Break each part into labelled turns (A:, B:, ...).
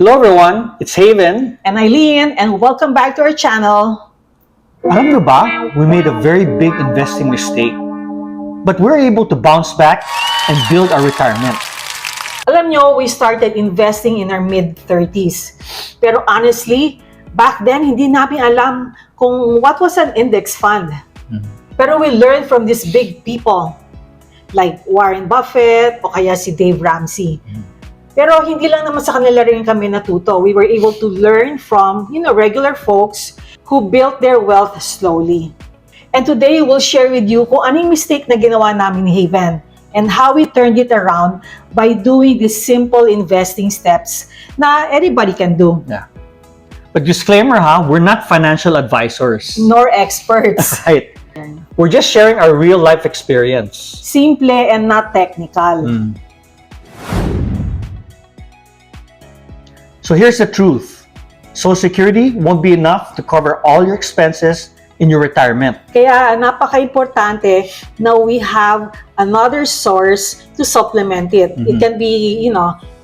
A: Hello everyone, it's Haven.
B: And Eileen, and welcome back to our channel.
A: Alam nyo ba, we made a very big investing mistake. But we're able to bounce back and build our retirement.
B: Alam nyo, we started investing in our mid-30s. Pero honestly, back then, hindi namin alam kung what was an index fund. Pero we learned from these big people like Warren Buffett o kaya si Dave Ramsey. Pero hindi lang naman sa kanila rin kami natuto. We were able to learn from, regular folks who built their wealth slowly. And today, we'll share with you kung anong mistake na ginawa namin ni Haven and how we turned it around by doing these simple investing steps na anybody can do.
A: Yeah. But disclaimer we're not financial advisors.
B: Nor experts.
A: Right. We're just sharing our real life experience.
B: Simple and not technical.
A: So here's the truth. Social Security won't be enough to cover all your expenses in your retirement.
B: Kaya napaka-importante na we have another source to supplement it. It can be,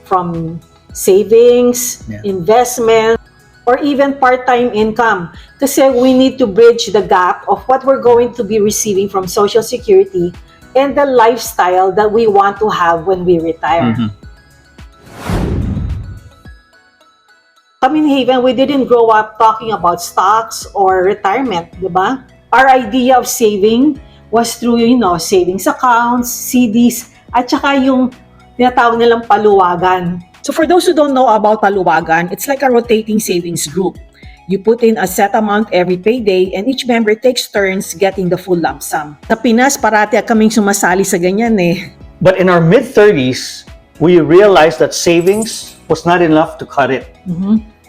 B: from savings, investment, or even part-time income. Kasi we need to bridge the gap of what we're going to be receiving from Social Security and the lifestyle that we want to have when we retire. Kami ni Haven, we didn't grow up talking about stocks or retirement, di ba? Our idea of saving was through, savings accounts, CDs, at saka yung tinatawag nilang paluwagan. So for those who don't know about paluwagan, it's like a rotating savings group. You put in a set amount every payday and each member takes turns getting the full lump sum. Sa Pinas, parati kaming sumasali sa ganyan eh.
A: But in our mid-30s, we realized that savings was not enough to cut it.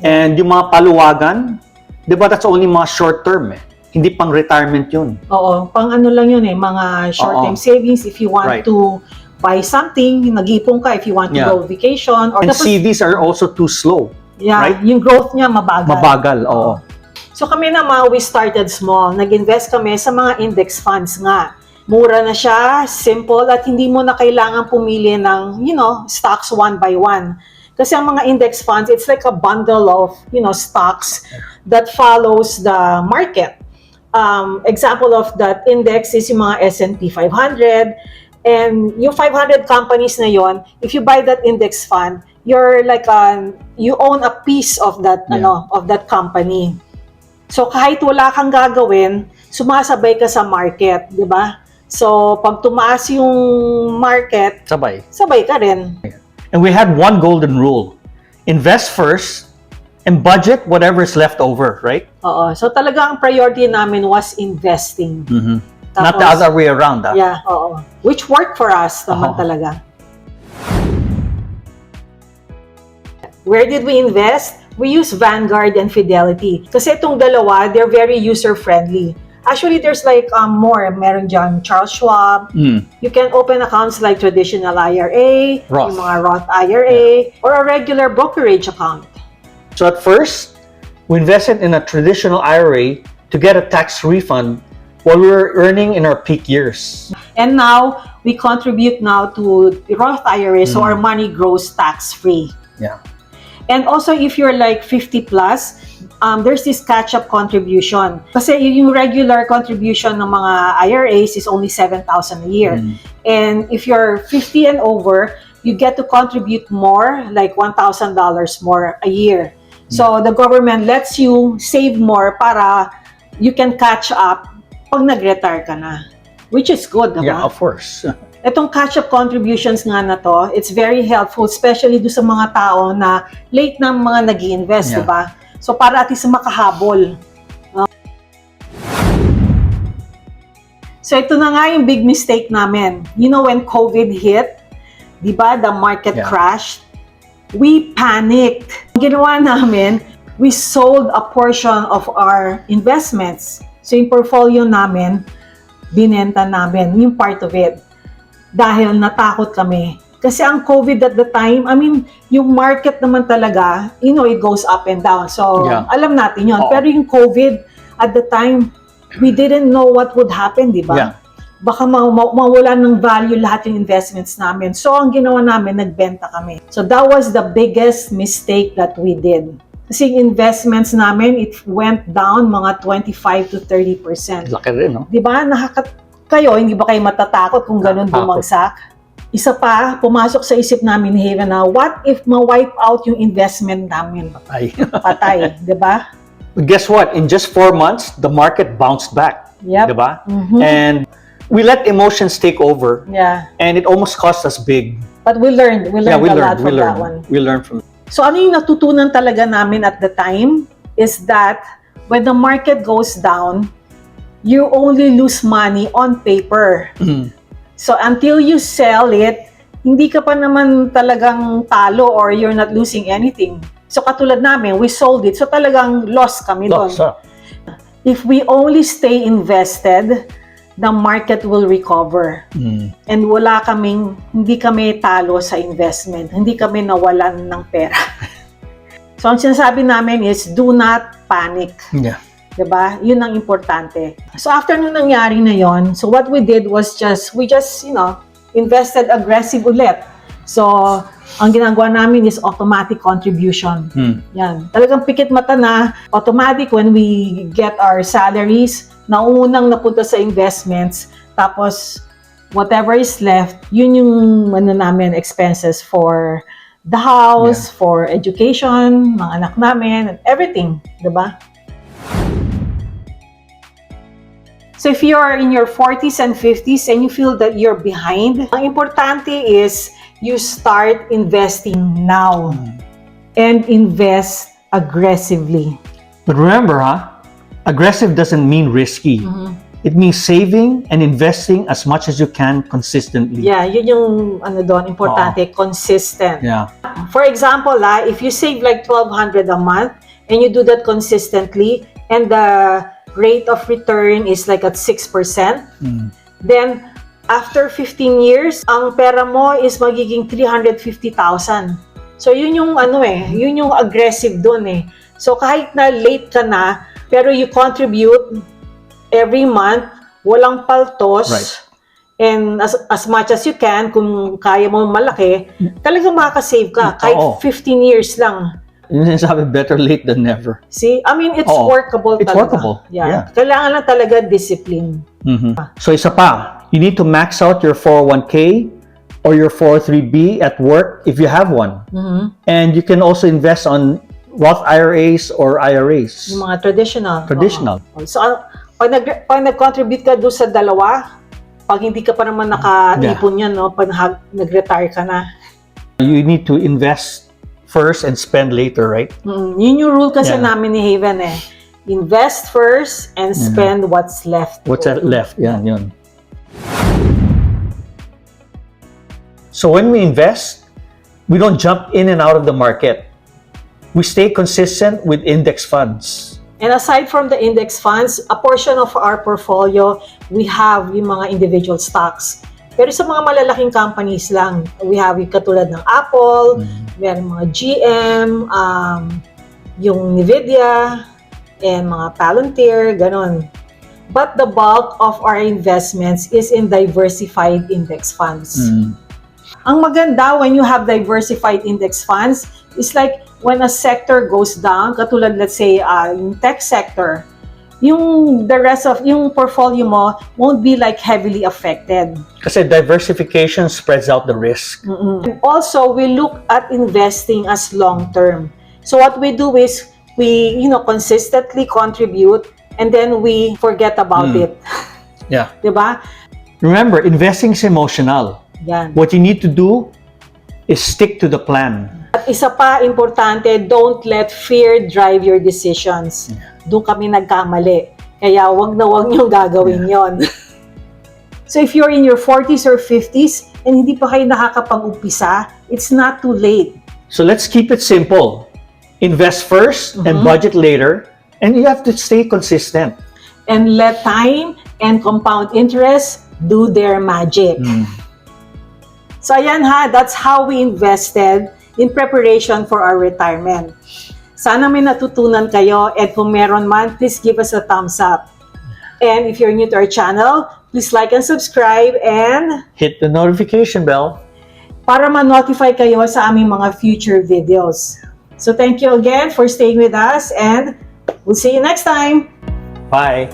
A: And yung mga paluwagan, di ba that's only mga short term eh. Hindi pang retirement yun.
B: Oo, pang ano lang yun eh, mga short-term savings if you want to buy something, nag-ipon ka if you want to go vacation. Or
A: and CDs are also too slow.
B: Yeah,
A: right?
B: Yung growth niya mabagal.
A: Mabagal, oo.
B: So kami naman, we started small. Nag-invest kami sa mga index funds nga. Mura na siya, simple, at hindi mo na kailangan pumili ng, stocks one by one. Kasi ang mga index funds, it's like a bundle of, stocks that follows the market. Example of that index is yung mga S&P 500. And yung 500 companies na yon, if you buy that index fund, you're like you own a piece of that of that company. So kahit wala kang gagawin, sumasabay ka sa market, 'di ba? So pag tumaas yung market, sabay ka rin.
A: And we had one golden rule. Invest first and budget whatever is left over, right?
B: Oo. So talaga ang priority namin was investing. Tapos,
A: not the other way around.
B: Yeah, oo. Which worked for us naman talaga. Where did we invest? We use Vanguard and Fidelity. Kasi itong dalawa, they're very user-friendly. Actually, there's like more. Meron dyan Charles Schwab. You can open accounts like traditional IRA, yung mga Roth IRA, or a regular brokerage account.
A: So at first, we invested in a traditional IRA to get a tax refund while we were earning in our peak years.
B: And now, we contribute now to Roth IRA, so our money grows tax-free.
A: Yeah.
B: And also, if you're like 50 plus, there's this catch-up contribution. Kasi yung regular contribution ng mga IRAs is only 7,000 a year. And if you're 50 and over, you get to contribute more, like $1,000 more a year. So the government lets you save more para you can catch up pag nag-retire ka na. Which is good, diba?
A: Yeah, of course.
B: Itong catch-up contributions nga na to, it's very helpful, especially do sa mga tao na late na mga nag-i-invest, diba? So, para at least makahabol. So, ito na nga yung big mistake namin. When COVID hit, diba, the market crashed, we panicked. Ang ginawa namin, we sold a portion of our investments. So, yung portfolio namin, binenta namin, yung part of it. Dahil natakot kami. Kasi ang COVID at the time, yung market naman talaga, it goes up and down. So, alam natin yun. Pero yung COVID, at the time, we didn't know what would happen, di ba? baka mawala ng value lahat yung investments namin. So, ang ginawa namin, nagbenta kami. So, that was the biggest mistake that we did. Kasi yung investments namin, it went down mga 25 to 30%.
A: Laki rin, no?
B: Di ba? Kayo, hindi ba kayo matatakot kung ganun bumagsak? Isa pa, pumasok sa isip namin ni Haven na, what if ma-wipe out yung investment namin?
A: Ay.
B: Patay, di ba?
A: But guess what? In just 4 months, the market bounced back.
B: Yep.
A: Di ba?
B: Mhm.
A: And we let emotions take over.
B: Yeah.
A: And it almost cost us big.
B: But we learned. We learned a lot from that one.
A: We learned from.
B: So ano yung natutunan talaga namin at the time is that when the market goes down, you only lose money on paper. So until you sell it, hindi ka pa naman talagang talo or you're not losing anything. So katulad namin, we sold it. So talagang loss kami doon. If we only stay invested, the market will recover. And hindi kami talo sa investment. Hindi kami nawalan ng pera. So ang sinasabi namin is, do not panic.
A: Yeah.
B: Diba? Yun ang importante. So after nung nangyari na yon, so what we did was we just, invested aggressive ulit. So, ang ginagawa namin is automatic contribution. Yan. Talagang pikit mata na automatic when we get our salaries, naunang napunta sa investments, tapos whatever is left, yun yung namin expenses for the house, for education, mga anak namin, and everything. Diba? So if you are in your 40s and 50s and you feel that you're behind, ang importante is you start investing now and invest aggressively.
A: But remember, aggressive doesn't mean risky. It means saving and investing as much as you can consistently.
B: Yeah, yun yung importante, consistent.
A: Yeah.
B: For example, if you save like 1,200 a month and you do that consistently and the rate of return is like at 6%, then after 15 years, ang pera mo is magiging 350,000. So yun yung yun yung aggressive dun eh. So kahit na late ka na, pero you contribute every month, walang paltos,
A: right.
B: And as much as you can, kung kaya mo malaki, talagang makakasave ka, kahit 15 years lang.
A: Yun sabi, better late than never.
B: See? I mean, it's workable talaga.
A: It's workable.
B: Yeah. Kailangan lang talaga discipline.
A: So isa pa, you need to max out your 401k or your 403b at work if you have one. And you can also invest on Roth IRAs or IRAs.
B: Yung mga traditional.
A: Traditional.
B: So, pag nag-contribute ka doon sa dalawa, pag hindi ka pa naman naka-ipon yan, pag nag-retire ka na.
A: You need to invest first and spend later, right?
B: Yun yung rule kasi namin ni Haven eh. Invest first and spend what's left.
A: What's left? Yan. So when we invest, we don't jump in and out of the market. We stay consistent with index funds.
B: And aside from the index funds, a portion of our portfolio, we have yung mga individual stocks. Pero sa mga malalaking companies lang, we have yung katulad ng Apple, we have mga GM, yung Nvidia, and mga Palantir, ganon. But the bulk of our investments is in diversified index funds. Ang maganda when you have diversified index funds is like when a sector goes down, katulad let's say yung tech sector, the rest of yung portfolio mo won't be like heavily affected.
A: Kasi diversification spreads out the risk.
B: And also, we look at investing as long-term. So what we do is we, consistently contribute and then we forget about it.
A: Yeah.
B: Diba?
A: Remember, investing is emotional.
B: Yan.
A: What you need to do is stick to the plan.
B: At isa pa, importante, don't let fear drive your decisions. Doon kami nagkamali. Kaya wag na wag niyong gagawin yon. So if you're in your 40s or 50s and hindi pa kayo nakakapag-umpisa, it's not too late.
A: So let's keep it simple. Invest first and budget later. And you have to stay consistent.
B: And let time and compound interest do their magic. So ayan that's how we invested in preparation for our retirement. Sana may natutunan kayo, and kung meron man, please give us a thumbs up. And if you're new to our channel, Please like and subscribe and
A: Hit the notification bell.
B: para ma-notify kayo sa aming mga future videos. So thank you again for staying with us and we'll see you next time.
A: Bye.